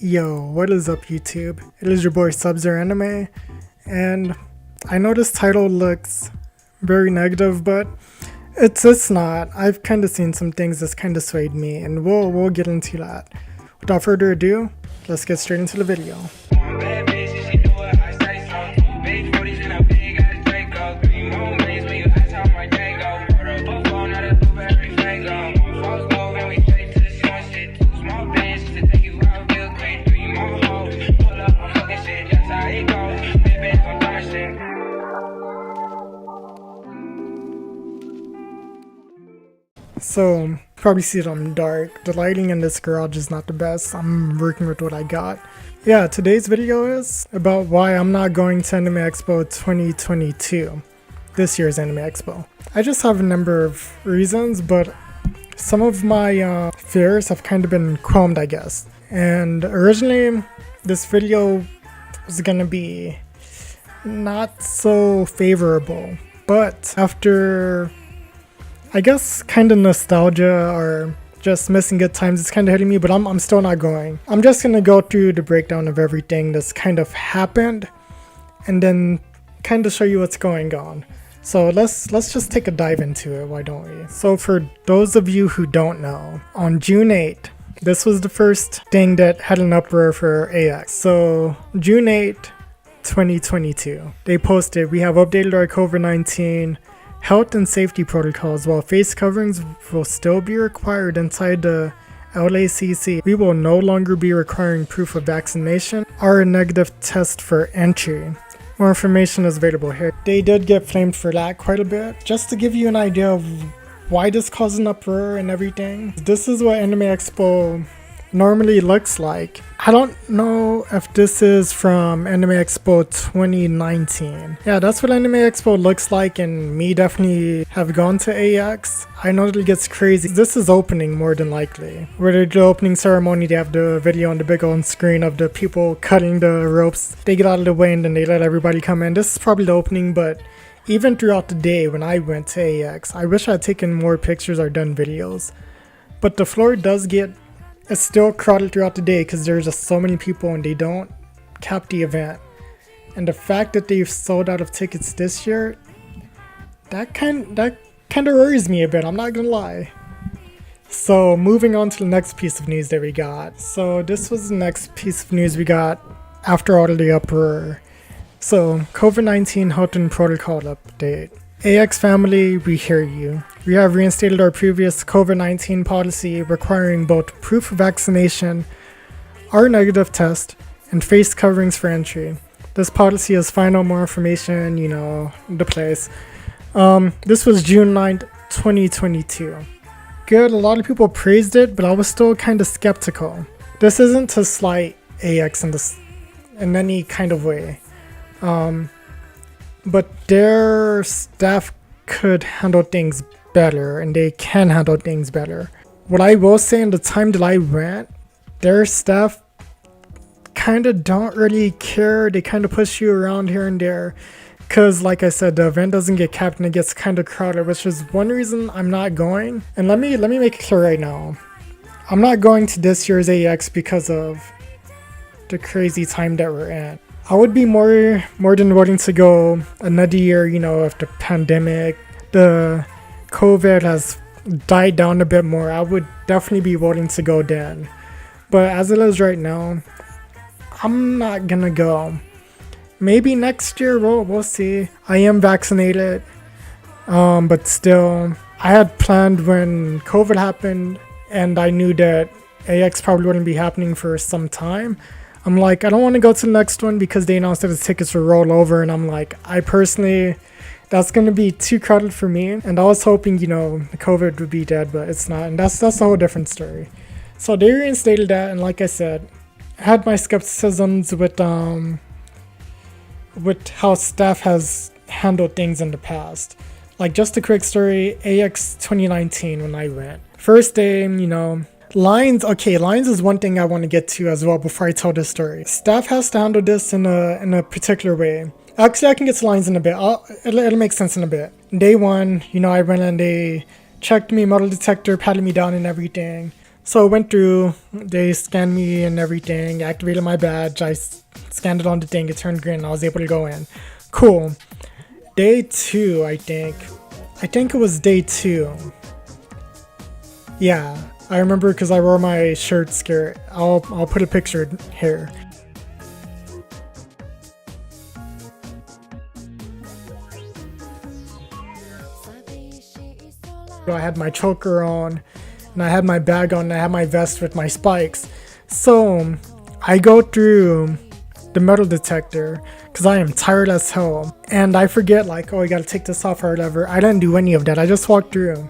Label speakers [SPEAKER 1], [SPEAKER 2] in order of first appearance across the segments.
[SPEAKER 1] Yo, what is up YouTube? It is your boy Subzero Anime, and I know this title looks very negative, but it's not. I've kind of seen some things that's kind of swayed me, and we'll get into that. Without further ado, let's get straight into the video. So, probably see that I'm dark. The lighting in this garage is not the best. I'm working with what I got. Yeah, today's video is about why I'm not going to Anime Expo 2022. This year's Anime Expo. I just have a number of reasons, but some of my fears have kind of been calmed, I guess. And originally, this video was gonna be not so favorable. But after, I guess, kind of nostalgia or just missing good times, it's kind of hitting me, but I'm still not going. I'm just going to go through the breakdown of everything that's kind of happened and then kind of show you what's going on. So let's just take a dive into it, why don't we? So for those of you who don't know, on June 8th, this was the first thing that had an uproar for AX. So June 8th, 2022, they posted, "We have updated our COVID-19 health and safety protocols. While face coverings will still be required inside the LACC, we will no longer be requiring proof of vaccination or a negative test for entry. More information is available here." They did get flamed for that quite a bit. Just to give you an idea of why this caused an uproar and everything, this is what Anime Expo normally looks like. I don't know if this is from Anime Expo 2019. Yeah, that's what Anime Expo looks like, and me definitely have gone to AX. I know that it gets crazy. This is opening more than likely. Where they do the opening ceremony, they have the video on the big old screen of the people cutting the ropes. They get out of the way and then they let everybody come in. This is probably the opening, but even throughout the day when I went to AX, I wish I had taken more pictures or done videos. But the floor does get, it's still crowded throughout the day because there's just so many people and they don't cap the event. And the fact that they've sold out of tickets this year, that kind of worries me a bit, I'm not gonna lie. So moving on to the next piece of news that we got. So this was the next piece of news we got after all of the uproar. So COVID-19 health and protocol update. AX family, we hear you. We have reinstated our previous COVID-19 policy requiring both proof of vaccination or negative test and face coverings for entry. This policy is final. More information, the place. This was June 9th, 2022. Good, a lot of people praised it, but I was still kind of skeptical. This isn't to slight AX in any kind of way. But their staff could handle things better, and they can handle things better. What I will say, in the time that I went, their staff kind of don't really care. They kind of push you around here and there because, like I said, the event doesn't get capped and it gets kind of crowded, which is one reason I'm not going. And let me make it clear right now, I'm not going to this year's AX because of the crazy time that we're in. I would be more than willing to go another year, if the pandemic, the COVID has died down a bit more. I would definitely be willing to go then. But as it is right now, I'm not gonna go. Maybe next year, we'll see. I am vaccinated, but still, I had planned when COVID happened and I knew that AX probably wouldn't be happening for some time. I'm like, I don't want to go to the next one because they announced that the tickets will roll over, and I'm like, I personally, that's going to be too crowded for me. And I was hoping, the COVID would be dead, but it's not, and that's a whole different story. So they reinstated that, and like I said, I had my skepticisms with how staff has handled things in the past. Like, just a quick story, AX 2019 when I went. First day, lines is one thing I want to get to as well before I tell this story. Staff has to handle this in a particular way. Actually, I can get to lines in a bit. It'll make sense in a bit. Day one, I went and they checked me, metal detector, patted me down and everything. So I went through, they scanned me and everything, activated my badge, scanned it on the thing, it turned green, and I was able to go in. Cool. Day 2, I think it was day 2. Yeah, I remember because I wore my shirt skirt. I'll put a picture here. I had my choker on, and I had my bag on, and I had my vest with my spikes. So I go through the metal detector because I am tired as hell, and I forget like, oh, I gotta take this off or whatever. I didn't do any of that. I just walked through,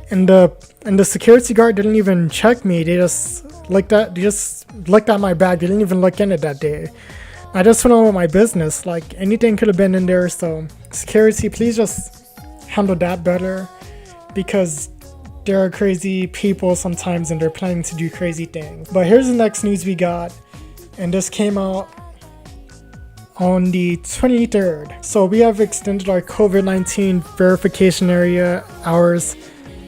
[SPEAKER 1] and the security guard didn't even check me. They just looked at my bag. They didn't even look in it that day. I just went on with my business. Like, anything could have been in there. So security, please just handle that better, because there are crazy people sometimes and they're planning to do crazy things. But here's the next news we got, and this came out on the 23rd. So we have extended our COVID-19 verification area hours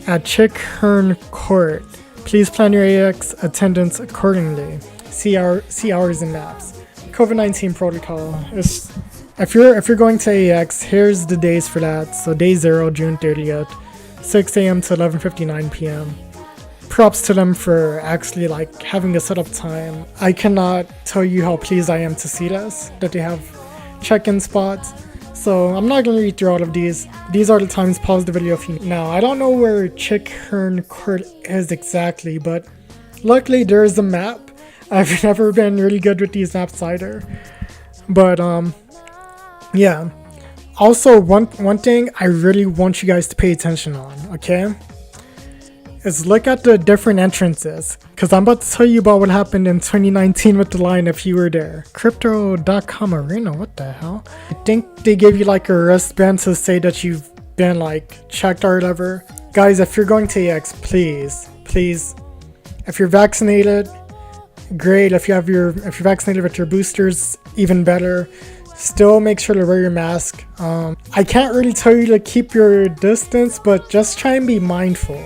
[SPEAKER 1] at Chick-Hearn Court. Please plan your AX attendance accordingly. See hours and maps. COVID-19 protocol is, if you're going to AX, here's the days for that. So day 0, June 30th. 6 a.m. to 11:59 p.m. Props to them for actually like having a setup time. I cannot tell you how pleased I am to see this, that they have check-in spots. So I'm not going to read through all of these. These are the times. Pause the video if you need. Now, I don't know where Chick-Hearn Court is exactly, but luckily there is a map. I've never been really good with these maps either. But yeah. Also, one thing I really want you guys to pay attention on, okay, is look at the different entrances, because I'm about to tell you about what happened in 2019 with the line if you were there. Crypto.com Arena, what the hell? I think they gave you like a wristband to say that you've been like checked or whatever. Guys, if you're going to EX, please, if you're vaccinated, great. If you're vaccinated with your boosters, even better. Still make sure to wear your mask. I can't really tell you to keep your distance, but just try and be mindful.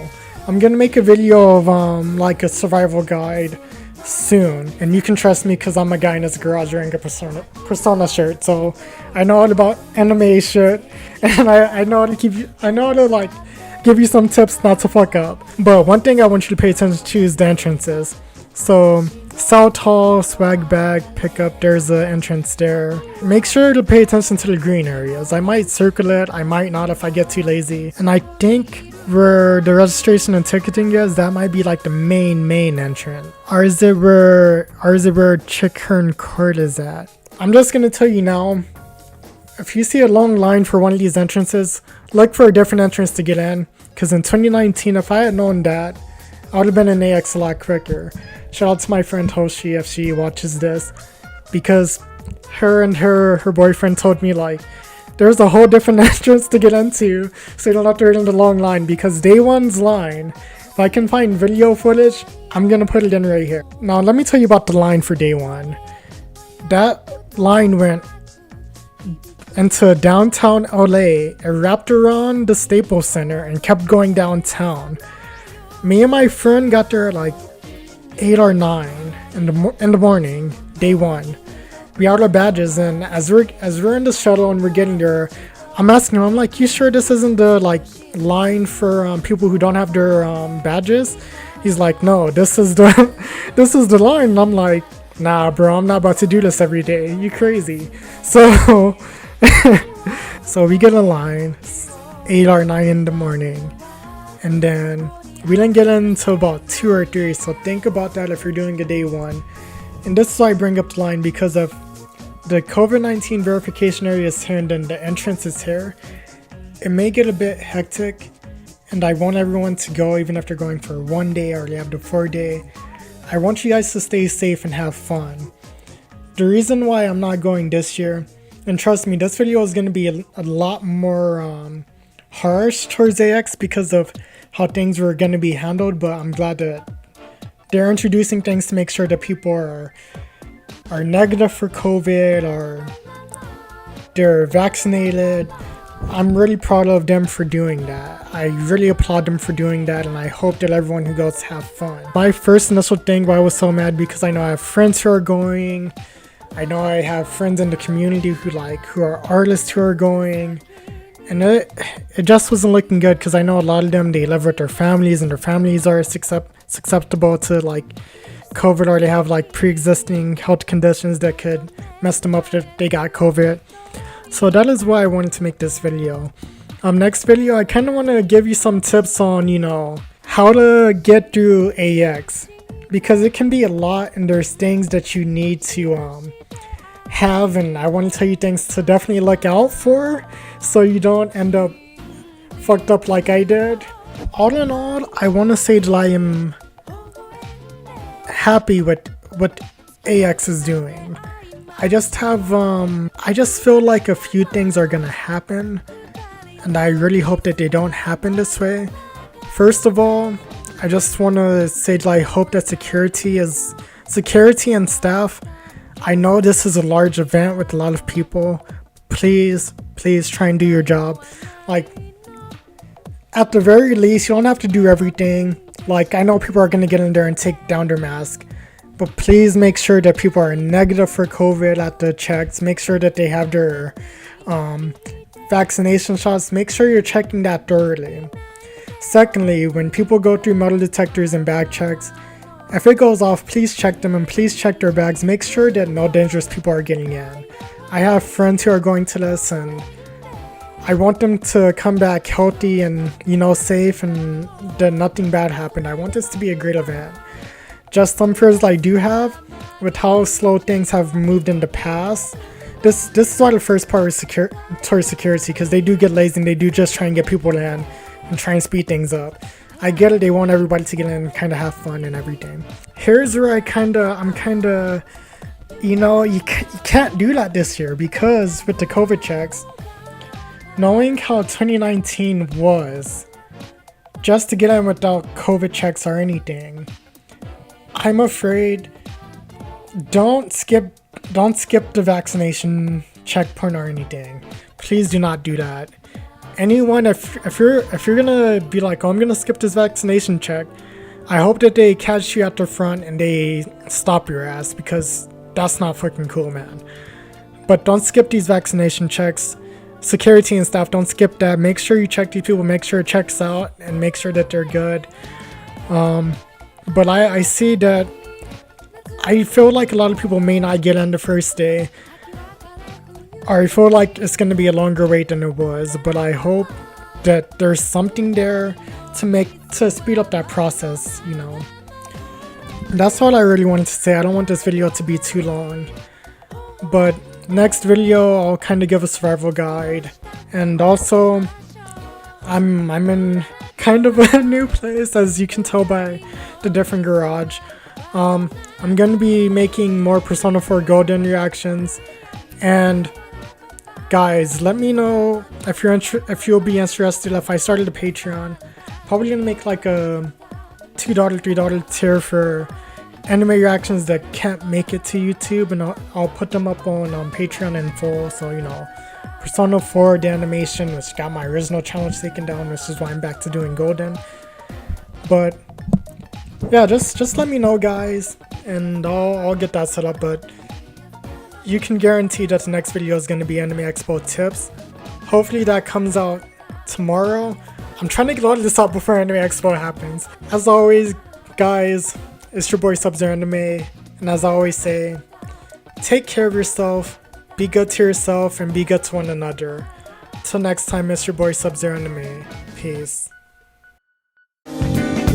[SPEAKER 1] I'm gonna make a video of like a survival guide soon, and you can trust me because I'm a guy in his garage wearing a persona shirt, so I know all about anime shit, and I know how to like give you some tips not to fuck up. But one thing I want you to pay attention to is the entrances. So South Hall, swag bag, pickup, there's an entrance there. Make sure to pay attention to the green areas. I might circle it, I might not if I get too lazy. And I think where the registration and ticketing is, that might be like the main entrance. Or is it where Chick-Hearn Court is at? I'm just gonna tell you now, if you see a long line for one of these entrances, look for a different entrance to get in. Because in 2019, if I had known that, I would have been in AX a lot quicker. Shout out to my friend Hoshi if she watches this, because her and her boyfriend told me like there's a whole different entrance to get into, so you don't have to wait in the long line. Because day 1's line, if I can find video footage, I'm gonna put it in right here. Now let me tell you about the line for day 1. That line went into downtown LA, it wrapped around the Staples Center and kept going downtown. Me and my friend got there at like 8 or 9 in the morning, day 1. We had our badges, and as we're in the shuttle and we're getting there, I'm asking him, I'm like, you sure this isn't the like line for people who don't have their badges? He's like, no, this is the line. And I'm like, nah, bro, I'm not about to do this every day. You crazy? So so we get a line, 8 or 9 in the morning, and then we didn't get in until about 2 or 3, so think about that if you're doing a day 1. And this is why I bring up the line, because of the COVID-19 verification area is here and then the entrance is here. It may get a bit hectic, and I want everyone to go even if they're going for 1 day or they have the 4 day. I want you guys to stay safe and have fun. The reason why I'm not going this year, and trust me, this video is going to be a lot more harsh towards AX because of how things were going to be handled, but I'm glad that they're introducing things to make sure that people are negative for COVID, or they're vaccinated. I'm really proud of them for doing that. I really applaud them for doing that, and I hope that everyone who goes have fun. My first initial thing why I was so mad, because I know I have friends who are going. I know I have friends in the community who are artists who are going. And it just wasn't looking good, because I know a lot of them, they live with their families, and their families are susceptible to like COVID, or they have like pre-existing health conditions that could mess them up if they got COVID. So that is why I wanted to make this video. Next video, I kind of want to give you some tips on, how to get through AX, because it can be a lot, and there's things that you need to have, and I want to tell you things to definitely look out for, so you don't end up fucked up like I did. All in all, I want to say that I am happy with what AX is doing. I just feel like a few things are gonna happen, and I really hope that they don't happen this way. First of all, I just want to say that I hope that security and staff, I know this is a large event with a lot of people. Please try and do your job. Like, at the very least, you don't have to do everything. Like, I know people are going to get in there and take down their mask, but please make sure that people are negative for COVID at the checks. Make sure that they have their vaccination shots. Make sure you're checking that thoroughly. Secondly, when people go through metal detectors and bag checks, if it goes off, please check them, and please check their bags. Make sure that no dangerous people are getting in. I have friends who are going to this, and I want them to come back healthy and, safe, and that nothing bad happened. I want this to be a great event. Just some fears I do have with how slow things have moved in the past. This is why the first part is towards security, because they do get lazy, and they do just try and get people in and try and speed things up. I get it, they want everybody to get in and kind of have fun and everything. Here's where you can't do that this year, because with the COVID checks, knowing how 2019 was, just to get in without COVID checks or anything, I'm afraid don't skip the vaccination checkpoint or anything. Please do not do that. Anyone, if you're gonna be like, oh, I'm gonna skip this vaccination check, I hope that they catch you at the front and they stop your ass, because that's not fucking cool, man. But don't skip these vaccination checks. Security and staff, don't skip that. Make sure you check these people, make sure it checks out, and make sure that they're good. But I see that I feel like a lot of people may not get in the first day. I feel like it's going to be a longer wait than it was, but I hope that there's something there to speed up that process, That's all I really wanted to say. I don't want this video to be too long, but next video I'll kind of give a survival guide, and also I'm in kind of a new place, as you can tell by the different garage. I'm going to be making more Persona 4 Golden reactions, and guys, let me know if you'll be interested if I started a Patreon. Probably gonna make like a $2, $3 tier for anime reactions that can't make it to YouTube, and I'll put them up on Patreon in full. So Persona 4 the animation, which got my original challenge taken down, which is why I'm back to doing Golden. But yeah, just let me know, guys, and I'll get that set up. But you can guarantee that the next video is going to be Anime Expo tips. Hopefully that comes out tomorrow. I'm trying to get all of this out before Anime Expo happens. As always, guys, it's your boy Subzero Anime, and as I always say, take care of yourself, be good to yourself, and be good to one another. Till next time, it's your boy Subzero Anime. Peace.